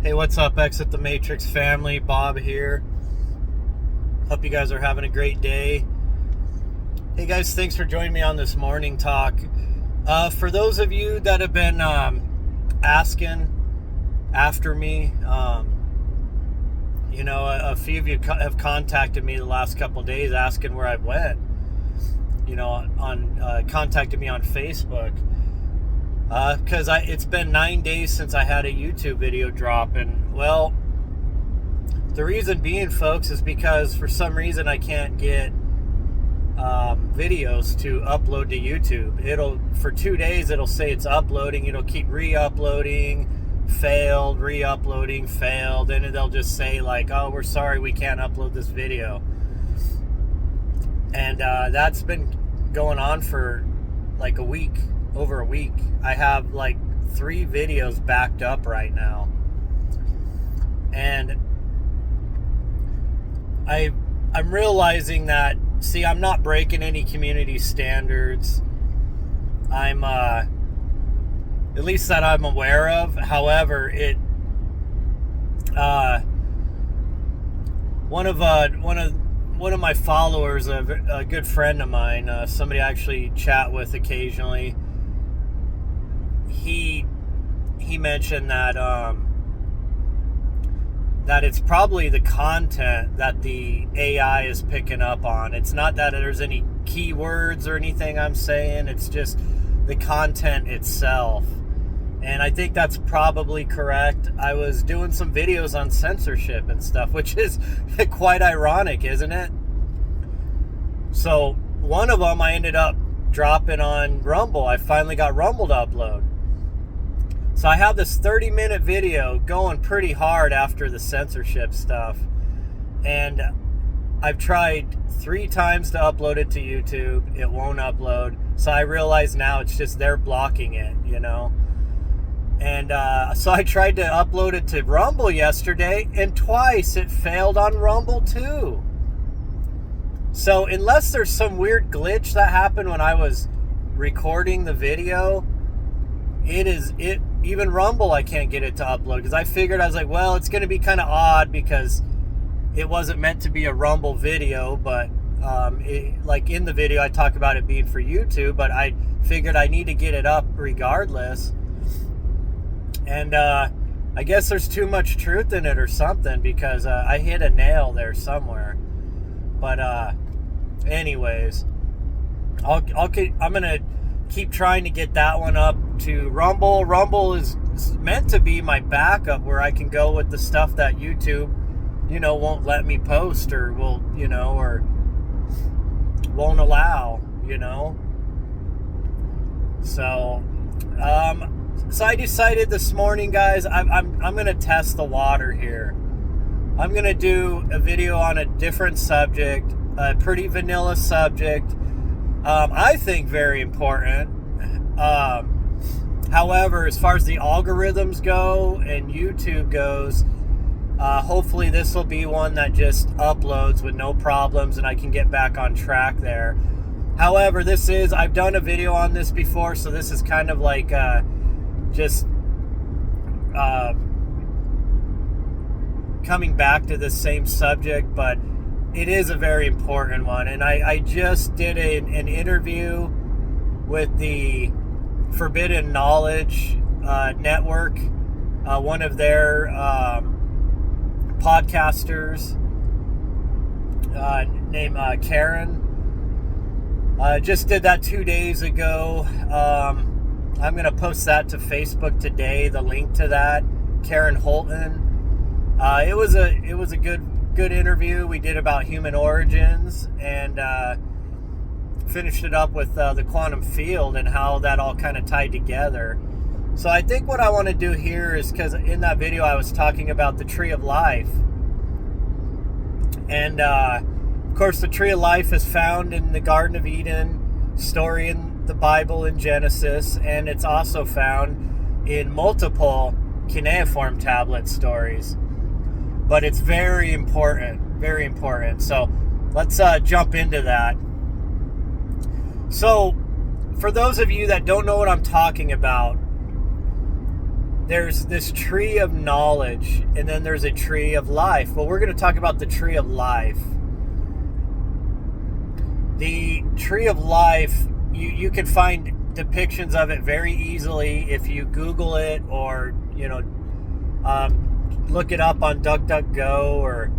Hey, what's up, Exit the Matrix family? Bob here. Hope you guys are having a great day. Hey guys, thanks for joining me on this morning talk. For those of you that have been asking after me, a few of you have contacted me the last couple of days asking where I went. Contacted me on Facebook. Because it's been 9 days since I had a YouTube video drop, and well, the reason being, folks, is because for some reason I can't get videos to upload to YouTube. For 2 days it'll say it's uploading, it'll keep re-uploading, failed, re-uploading, failed, and they'll just say like, oh, we're sorry, we can't upload this video. And that's been going on for like a week. Over a week. I have like 3 videos backed up right now, and I'm realizing that, see, I'm not breaking any community standards. I'm at least that I'm aware of. However, one of my followers, a good friend of mine, somebody I actually chat with occasionally, he mentioned that that it's probably the content that the AI is picking up on. It's not that there's any keywords or anything I'm saying, it's just the content itself. And I think that's probably correct. I was doing some videos on censorship and stuff, which is quite ironic, isn't it? So one of them I ended up dropping on Rumble. I finally got Rumble to upload. So I have this 30-minute video going pretty hard after the censorship stuff. And I've tried 3 times to upload it to YouTube. It won't upload. So I realize now it's just they're blocking it, And so I tried to upload it to Rumble yesterday, and twice it failed on Rumble too. So unless there's some weird glitch that happened when I was recording the video, even Rumble, I can't get it to upload, because I was like, well, it's going to be kind of odd because it wasn't meant to be a Rumble video, but like in the video I talk about it being for YouTube, but I figured I need to get it up regardless. And I guess there's too much truth in it or something, because I hit a nail there somewhere. But anyways, I'm gonna keep trying to get that one up to Rumble. Rumble is meant to be my backup, where I can go with the stuff that YouTube, won't let me post, or will, or won't allow, So, so I decided this morning, guys, I'm gonna test the water here. I'm gonna do a video on a different subject, a pretty vanilla subject. I think very important. However, as far as the algorithms go and YouTube goes, hopefully this will be one that just uploads with no problems and I can get back on track there. However, I've done a video on this before, so this is kind of like just coming back to the same subject, but it is a very important one. And I just did an interview with the Forbidden Knowledge Network, one of their podcasters named Karen. Just did that 2 days ago. I'm going to post that to Facebook today, the link to that. Karen Holton. It was a good interview. We did about human origins, and finished it up with the quantum field and how that all kind of tied together. So I think what I want to do here is, because in that video I was talking about the tree of life, and of course the tree of life is found in the Garden of Eden story in the Bible in Genesis, and it's also found in multiple cuneiform tablet stories. But it's very important, very important. So let's jump into that. So for those of you that don't know what I'm talking about, there's this tree of knowledge, and then there's a tree of life. Well, we're going to talk about the tree of life. The tree of life, you can find depictions of it very easily if you Google it, or look it up on DuckDuckGo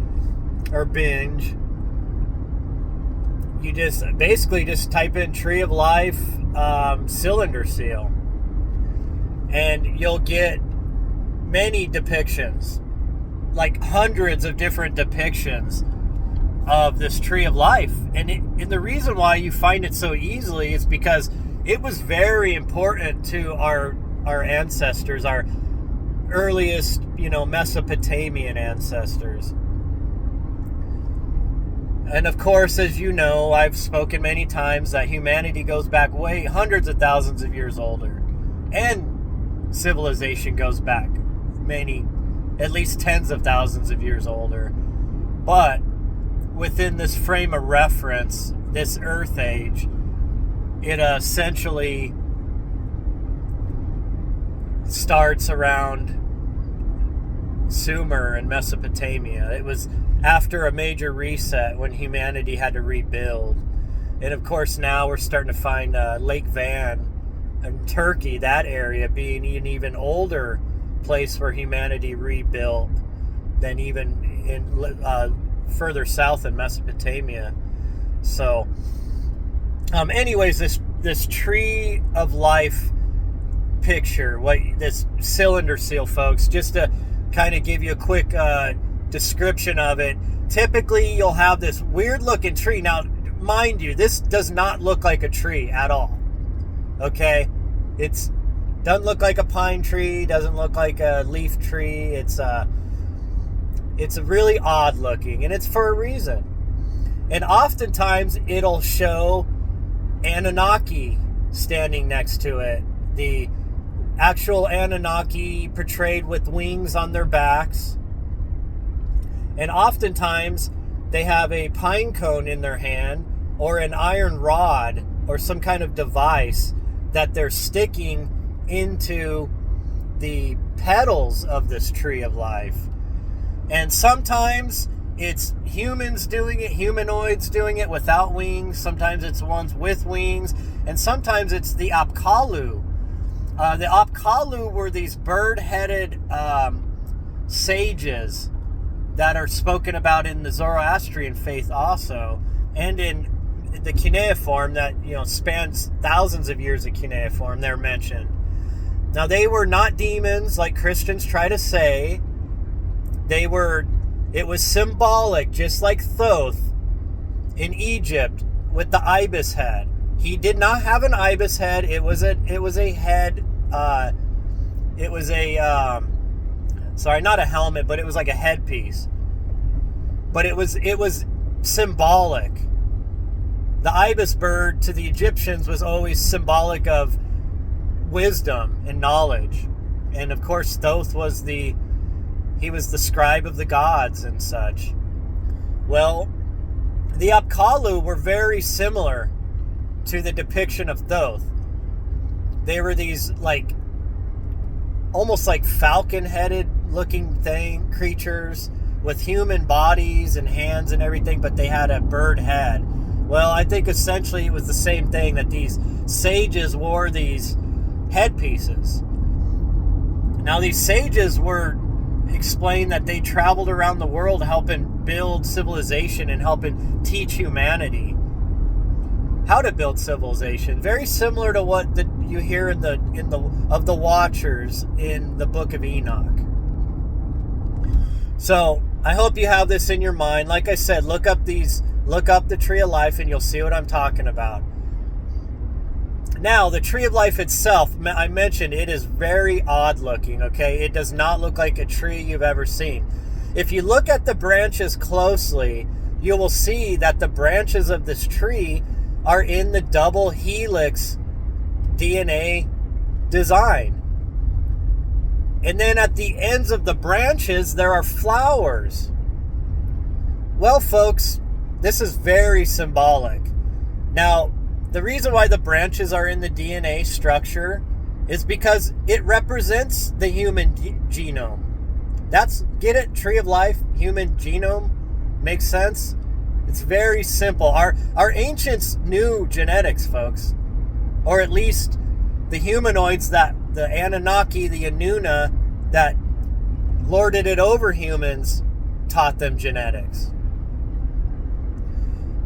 or Binge. You just basically type in tree of life cylinder seal, and you'll get many depictions, like hundreds of different depictions of this tree of life. And the reason why you find it so easily is because it was very important to our ancestors, our earliest, Mesopotamian ancestors. And of course, as you know, I've spoken many times that humanity goes back way hundreds of thousands of years older. And civilization goes back many, at least tens of thousands of years older. But within this frame of reference, this Earth age, it essentially starts around Sumer and Mesopotamia. It was after a major reset when humanity had to rebuild. And of course now we're starting to find Lake Van and Turkey, that area, being an even older place where humanity rebuilt than even in further south in Mesopotamia. So anyways, this tree of life picture, this cylinder seal, folks, just to kind of give you a quick description of it. Typically you'll have this weird looking tree. Now mind you, this does not look like a tree at all, okay? It doesn't look like a pine tree, doesn't look like a leaf tree. It's really odd looking, and it's for a reason. And oftentimes it'll show Anunnaki standing next to it. The actual Anunnaki portrayed with wings on their backs. And oftentimes they have a pine cone in their hand, or an iron rod, or some kind of device that they're sticking into the petals of this tree of life. And sometimes it's humans doing it, humanoids doing it without wings. Sometimes it's ones with wings. And sometimes it's the Apkallu. The Apkallu were these bird-headed sages that are spoken about in the Zoroastrian faith also, and in the cuneiform that spans thousands of years of cuneiform. They're mentioned. Now, they were not demons like Christians try to say. It was symbolic, just like Thoth in Egypt with the ibis head. He did not have an ibis head. It was a head. It was not a helmet, but it was like a headpiece. But it was symbolic. The ibis bird to the Egyptians was always symbolic of wisdom and knowledge. And of course, Thoth was the scribe of the gods and such. Well, the Apkallu were very similar to the depiction of Thoth. They were these almost like falcon-headed looking creatures with human bodies and hands and everything, but they had a bird head. Well, I think essentially it was the same thing, that these sages wore these headpieces. Now, these sages were explained that they traveled around the world helping build civilization and helping teach humanity how to build civilization. Very similar to what you hear in the Watchers in the Book of Enoch. So I hope you have this in your mind. Like I said, look up the Tree of Life and you'll see what I'm talking about. Now, the Tree of Life itself, I mentioned, it is very odd looking, okay? It does not look like a tree you've ever seen. If you look at the branches closely, you will see that the branches of this tree are in the double helix DNA design. And then at the ends of the branches, there are flowers. Well, folks, this is very symbolic. Now, the reason why the branches are in the DNA structure is because it represents the human genome. Get it? Tree of life, human genome. Makes sense? It's very simple. Our ancients knew genetics, folks. Or at least the humanoids, that the Anunnaki, the Anuna, that lorded it over humans, taught them genetics.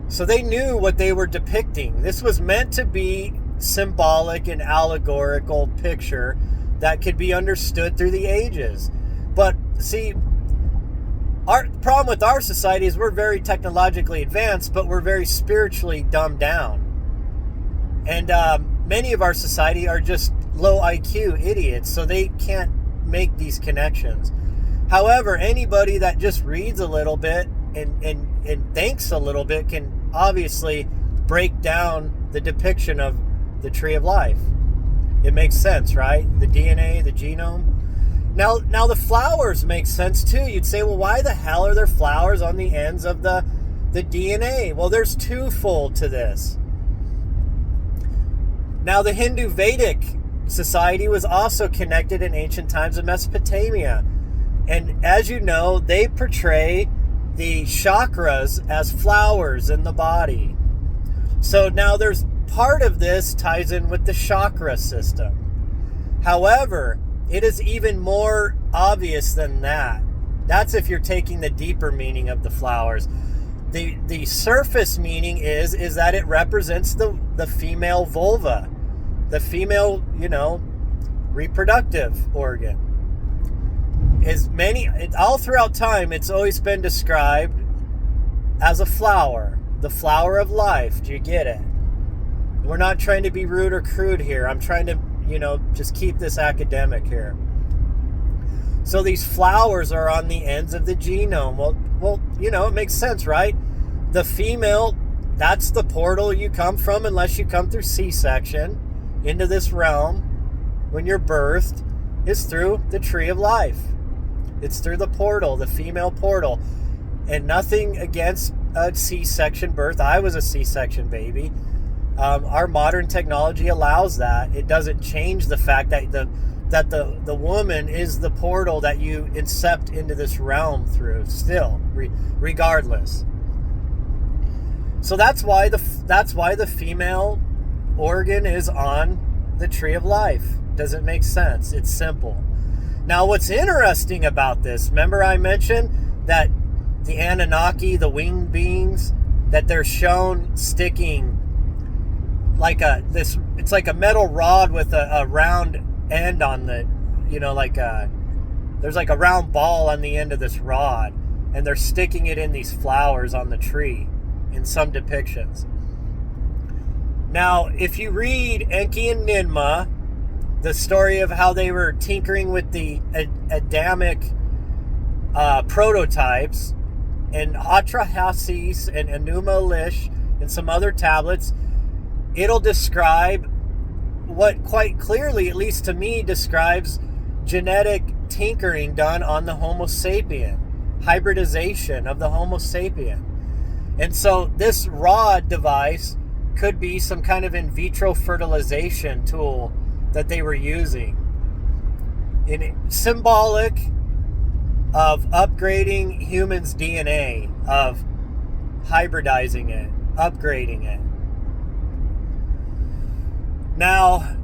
So they knew what they were depicting. This was meant to be symbolic and allegorical picture that could be understood through the ages. But see, our problem with our society is we're very technologically advanced, but we're very spiritually dumbed down. And many of our society are just low IQ idiots, so they can't make these connections. However, anybody that just reads a little bit and thinks a little bit can obviously break down the depiction of the tree of life. It makes sense, right? The DNA, the genome. Now the flowers make sense too. You'd say, well, why the hell are there flowers on the ends of the DNA? Well, there's twofold to this. Now, the Hindu Vedic society was also connected in ancient times of Mesopotamia. And as you know, they portray the chakras as flowers in the body. So now there's part of this ties in with the chakra system. However, it is even more obvious than that. That's if you're taking the deeper meaning of the flowers. The surface meaning is that it represents the female vulva, the female, reproductive organ. All throughout time, it's always been described as a flower, the flower of life. Do you get it? We're not trying to be rude or crude here. I'm trying to, just keep this academic here. So these flowers are on the ends of the genome. Well, it makes sense, right? The female, that's the portal you come from, unless you come through C-section into this realm when you're birthed, is through the tree of life. It's through the portal, the female portal. And nothing against a C-section birth. I was a C-section baby. Our modern technology allows that. It doesn't change the fact that the woman is the portal that you incept into this realm through, still, regardless. So that's why the female organ is on the tree of life. Does it make sense? It's simple. Now, what's interesting about this, remember I mentioned that the Anunnaki, the winged beings, that they're shown sticking it's like a metal rod with a round end on the, there's like a round ball on the end of this rod, and they're sticking it in these flowers on the tree in some depictions. Now, if you read Enki and Ninmah, the story of how they were tinkering with the Adamic prototypes, and Atrahasis and Enuma Elish and some other tablets, it'll describe what quite clearly, at least to me, describes genetic tinkering done on the Homo sapien, hybridization of the Homo sapien. And so this rod device could be some kind of in vitro fertilization tool that they were using, symbolic of upgrading humans' DNA, of hybridizing it, upgrading it. Now,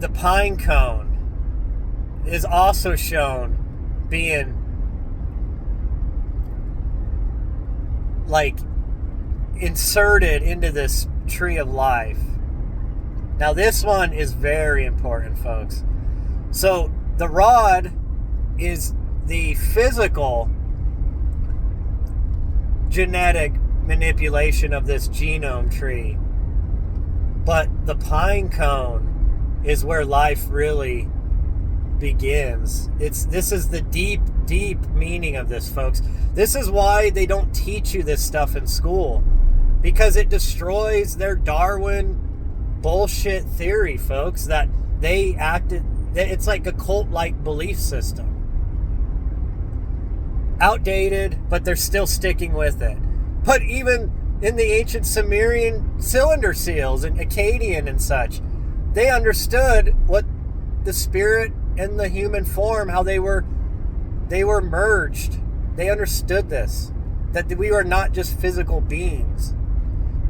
the pine cone is also shown being inserted into this tree of life. Now, this one is very important, folks. So the rod is the physical genetic manipulation of this genome tree. But the pine cone is where life really begins. This is the deep, deep meaning of this, folks. This is why they don't teach you this stuff in school, because it destroys their Darwin bullshit theory, folks, that it's like a cult-like belief system. Outdated, but they're still sticking with it. But even in the ancient Sumerian cylinder seals and Akkadian and such, they understood what the spirit and the human form, how they were merged. They understood this, that we are not just physical beings.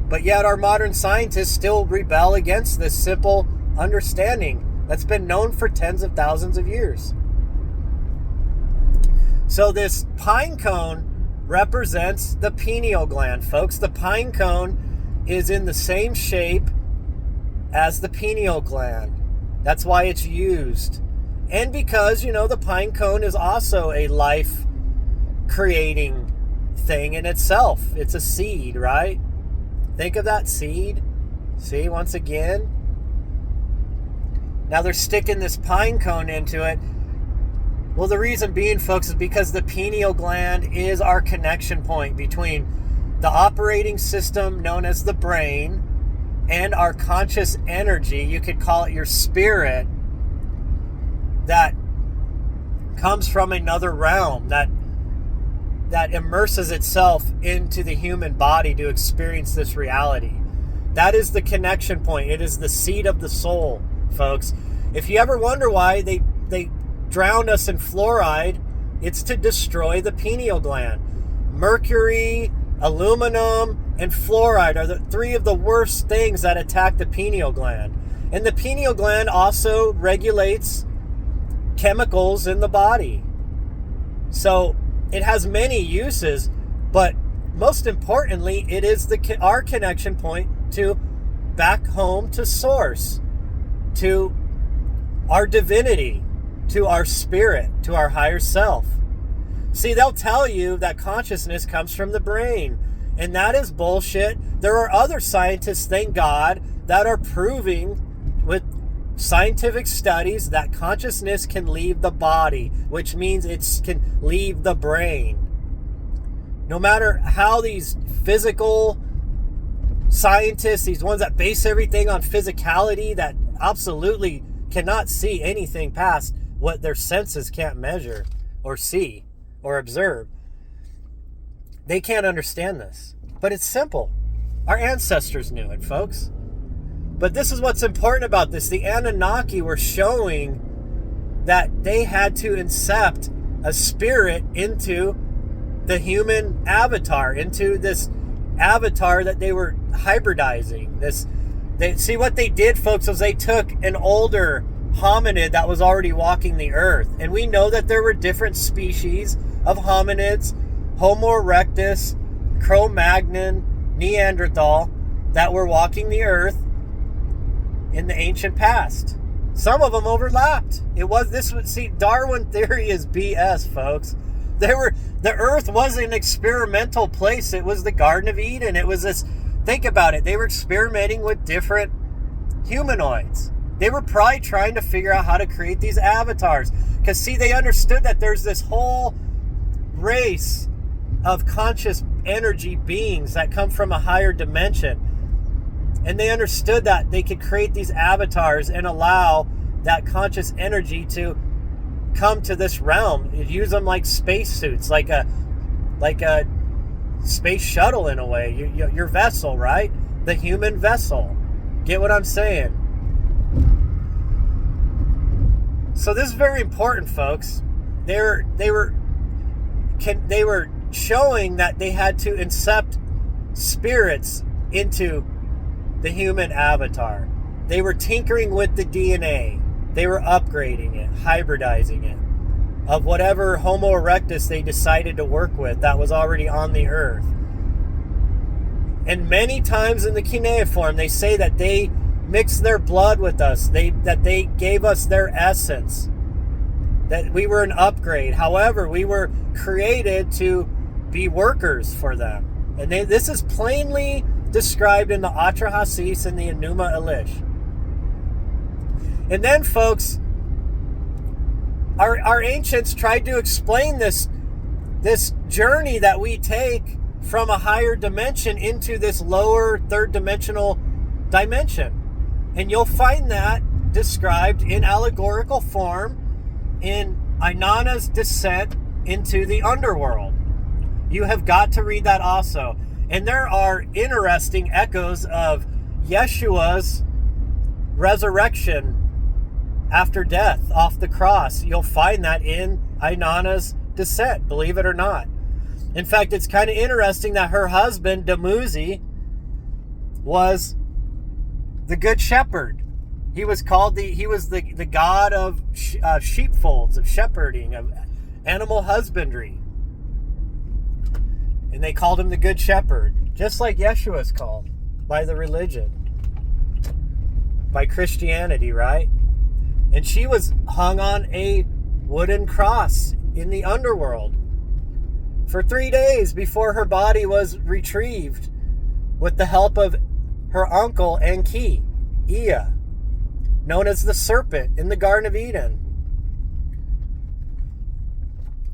But yet our modern scientists still rebel against this simple understanding that's been known for tens of thousands of years. So this pine cone represents the pineal gland, folks. The pine cone is in the same shape as the pineal gland. That's why it's used. And because, the pine cone is also a life-creating thing in itself. It's a seed, right? Think of that seed. See, once again. Now they're sticking this pine cone into it. Well, the reason being, folks, is because the pineal gland is our connection point between the operating system known as the brain and our conscious energy. You could call it your spirit, that comes from another realm, that immerses itself into the human body to experience this reality. That is the connection point. It is the seat of the soul, folks. If you ever wonder why they drown us in fluoride, it's to destroy the pineal gland. Mercury, aluminum, and fluoride are the three of the worst things that attack the pineal gland. And the pineal gland also regulates chemicals in the body. So it has many uses, but most importantly, it is our connection point to back home to source, to our divinity, to our spirit, to our higher self. See, they'll tell you that consciousness comes from the brain, and that is bullshit. There are other scientists, thank God, that are proving with scientific studies that consciousness can leave the body, which means it can leave the brain. No matter how these physical scientists, these ones that base everything on physicality, that absolutely cannot see anything past what their senses can't measure or see or observe, they can't understand this. But it's simple. Our ancestors knew it, folks. But this is what's important about this. The Anunnaki were showing that they had to incept a spirit into the human avatar, into this avatar that they were hybridizing. See what they did, folks, was they took an older hominid that was already walking the earth. And we know that there were different species of hominids, Homo erectus, Cro-Magnon, Neanderthal, that were walking the earth in the ancient past. Some of them overlapped. Darwin theory is BS, folks. The earth was an experimental place. It was the Garden of Eden. It was this, think about it, they were experimenting with different humanoids. They were probably trying to figure out how to create these avatars. Because, see, they understood that there's this whole race of conscious energy beings that come from a higher dimension. And they understood that they could create these avatars and allow that conscious energy to come to this realm. Use them like spacesuits, like a space shuttle in a way. Your vessel, right? The human vessel. Get what I'm saying? So this is very important, folks. They were showing that they had to incept spirits into the human avatar. They were tinkering with the DNA. They were upgrading it, hybridizing it, of whatever Homo erectus they decided to work with that was already on the earth. And many times in the cuneiform, they say that they mixed their blood with us, that they gave us their essence, that we were an upgrade. However, we were created to be workers for them. And this is plainly described in the Atrahasis and the Enuma Elish. And then, folks, our ancients tried to explain this journey that we take from a higher dimension into this lower third dimensional dimension. And you'll find that described in allegorical form in Inanna's descent into the underworld. You have got to read that also. And there are interesting echoes of Yeshua's resurrection after death off the cross. You'll find that in Inanna's descent, believe it or not. In fact, it's kind of interesting that her husband, Dumuzi, was the good shepherd. He was called the god of sheepfolds, of shepherding, of animal husbandry. And they called him the good shepherd, just like Yeshua is called by the religion, by Christianity, right? And she was hung on a wooden cross in the underworld for 3 days before her body was retrieved with the help of her uncle Enki, Ea, known as the serpent in the Garden of Eden.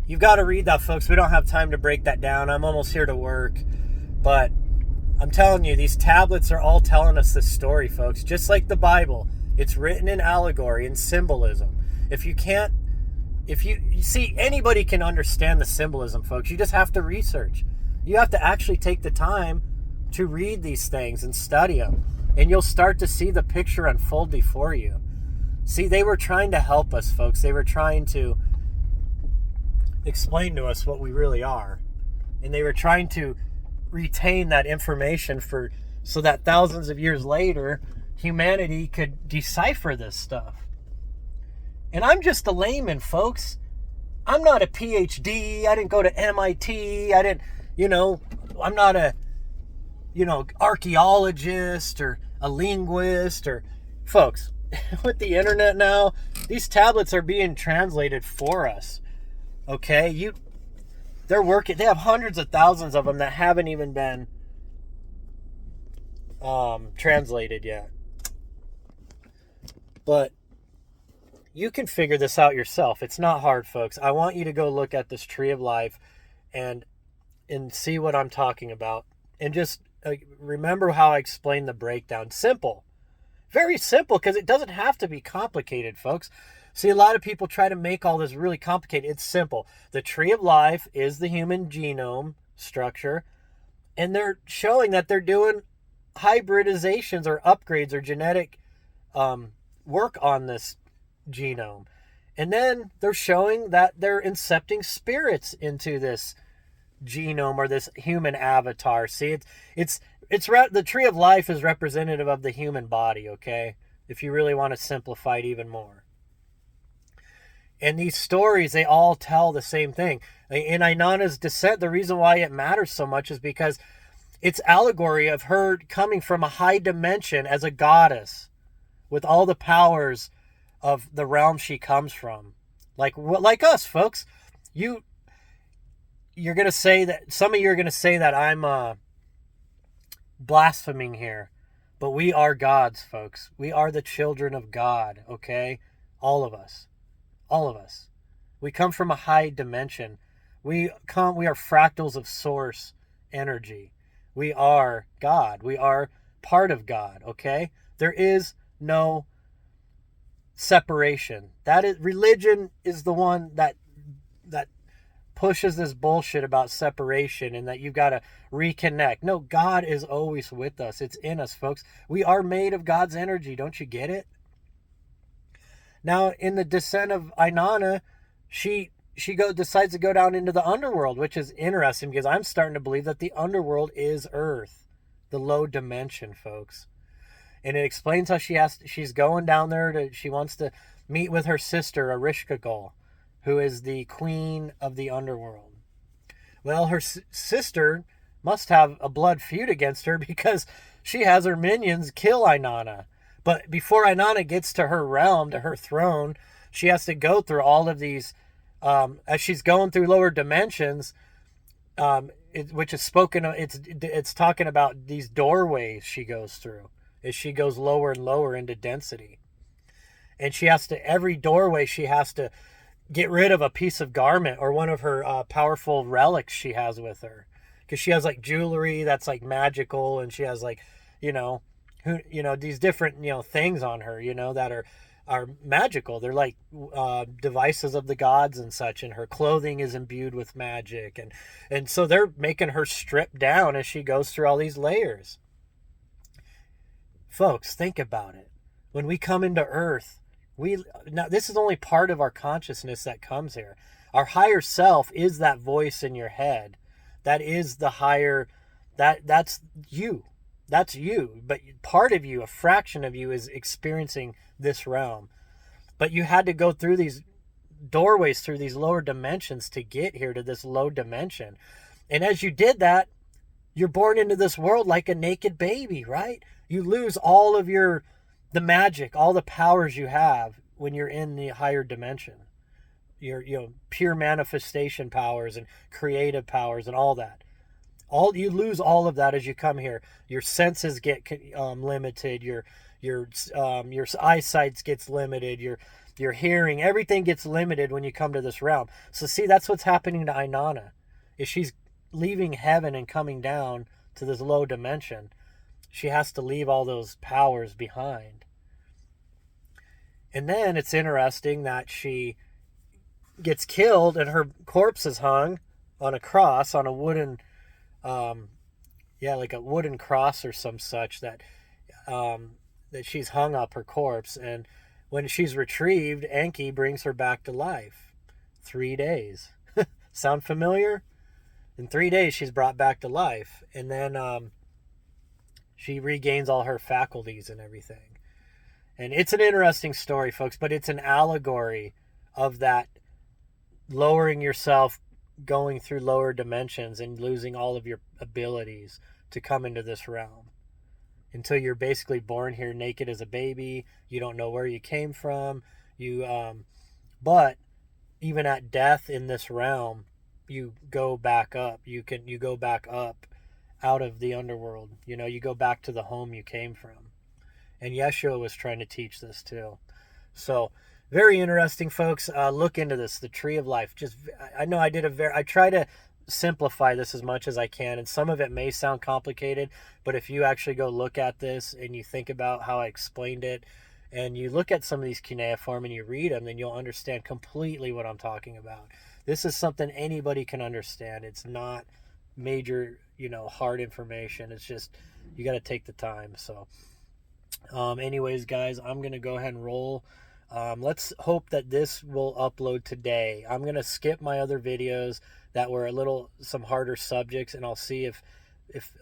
You've got to read that, folks. We don't have time to break that down. I'm almost here to work. But I'm telling you, these tablets are all telling us this story, folks. Just like the Bible, it's written in allegory and symbolism. If you see, anybody can understand the symbolism, folks. You just have to research. You have to actually take the time to read these things and study them. And you'll start to see the picture unfold before you. See, they were trying to help us, folks. They were trying to explain to us what we really are. And they were trying to retain that information so that thousands of years later, humanity could decipher this stuff. And I'm just a layman, folks. I'm not a PhD. I didn't go to MIT. I'm not a, archaeologist or a linguist or, folks, with the internet now, these tablets are being translated for us. Okay? They're working. They have hundreds of thousands of them that haven't even been translated yet. But you can figure this out yourself. It's not hard, folks. I want you to go look at this Tree of Life and see what I'm talking about. And just remember how I explained the breakdown. Simple. Very simple, because it doesn't have to be complicated, folks. See, a lot of people try to make all this really complicated. It's simple. The Tree of Life is the human genome structure, and they're showing that they're doing hybridizations or upgrades or genetic work on this genome. And then they're showing that they're incepting spirits into this genome or this human avatar. See, it's the Tree of Life is representative of the human body, okay? If you really want to simplify it even more. And these stories, they all tell the same thing. In Inanna's descent, the reason why it matters so much is because it's allegory of her coming from a high dimension as a goddess with all the powers of the realm she comes from. Like us, folks. You're going to say that, some of you are going to say that I'm blaspheming here. But we are gods, folks. We are the children of God, okay? All of us. All of us. We come from a high dimension. We are fractals of source energy. We are God. We are part of God, okay? There is no separation. Religion is the one that pushes this bullshit about separation and that you've got to reconnect. No, God is always with us. It's in us, folks. We are made of God's energy. Don't you get it? Now, in the descent of Inanna, she decides to go down into the underworld, which is interesting because I'm starting to believe that the underworld is Earth, the low dimension, folks. And it explains how she's going down there she wants to meet with her sister, Ereshkigal, who is the queen of the underworld. Well, her sister must have a blood feud against her because she has her minions kill Inanna. But before Inanna gets to her realm, to her throne, she has to go through all of these, as she's going through lower dimensions, which is spoken of, it's talking about these doorways she goes through as she goes lower and lower into density. And every doorway she has to get rid of a piece of garment or one of her powerful relics she has with her. Because she has like jewelry that's like magical, and she has like, these different, things on her, that are magical. They're like devices of the gods and such, and her clothing is imbued with magic. And so they're making her strip down as she goes through all these layers. Folks, think about it. When we come into earth, now this is only part of our consciousness that comes here. Our higher self is that voice in your head. That is the higher, that's you. That's you. But part of you, a fraction of you, is experiencing this realm. But you had to go through these doorways, through these lower dimensions to get here to this low dimension. And as you did that, you're born into this world like a naked baby, right? You lose all of the magic, all the powers you have when you're in the higher dimension. Your pure manifestation powers and creative powers and all that. You lose all of that as you come here. Your senses get limited. Your eyesight gets limited. Your hearing, everything gets limited when you come to this realm. So see, that's what's happening to Inanna, is she's leaving heaven and coming down to this low dimension. She has to leave all those powers behind. And then it's interesting that she gets killed and her corpse is hung on a cross, on a wooden, like a wooden cross or some such, that she's hung up, her corpse. And when she's retrieved, Enki brings her back to life. 3 days. Sound familiar? In 3 days, she's brought back to life. And then she regains all her faculties and everything. And it's an interesting story, folks, but it's an allegory of that lowering yourself, going through lower dimensions and losing all of your abilities to come into this realm. Until you're basically born here naked as a baby. You don't know where you came from. But even at death in this realm, you go back up. You go back up out of the underworld. You go back to the home you came from. And Yeshua was trying to teach this too. So very interesting, folks. Look into this, the tree of life. I know I try to simplify this as much as I can, and some of it may sound complicated, but if you actually go look at this and you think about how I explained it, and you look at some of these cuneiform and you read them, then you'll understand completely what I'm talking about. This is something anybody can understand. It's not major, hard information. It's just, you got to take the time. So anyways, guys, I'm going to go ahead and roll. Let's hope that this will upload today. I'm going to skip my other videos that were some harder subjects, and I'll see if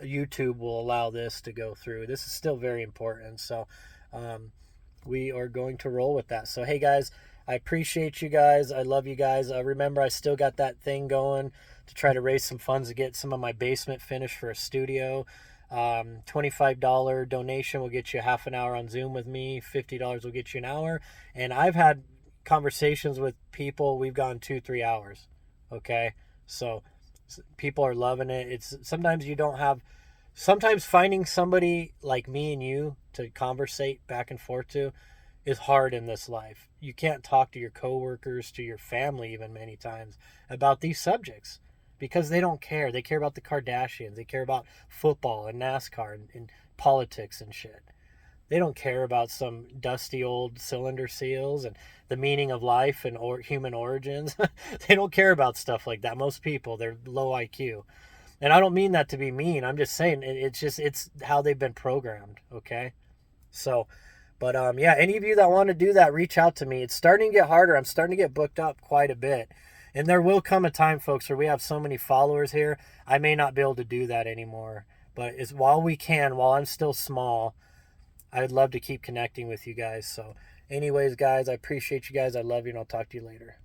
YouTube will allow this to go through. This is still very important. So we are going to roll with that. So, hey, guys, I appreciate you guys. I love you guys. Remember, I still got that thing going to try to raise some funds to get some of my basement finished for a studio. $25 donation will get you half an hour on Zoom with me. $50 will get you an hour. And I've had conversations with people. We've gone 2-3 hours. Okay. So people are loving it. Sometimes finding somebody like me and you to conversate back and forth to is hard in this life. You can't talk to your coworkers, to your family even many times about these subjects, because they don't care. They care about the Kardashians. They care about football and NASCAR and politics and shit. They don't care about some dusty old cylinder seals and the meaning of life and human origins. They don't care about stuff like that. Most people, they're low IQ. And I don't mean that to be mean. I'm just saying it's how they've been programmed, okay? So, but yeah, any of you that want to do that, reach out to me. It's starting to get harder. I'm starting to get booked up quite a bit. And there will come a time, folks, where we have so many followers here, I may not be able to do that anymore. But while I'm still small, I'd love to keep connecting with you guys. So anyways, guys, I appreciate you guys. I love you, and I'll talk to you later.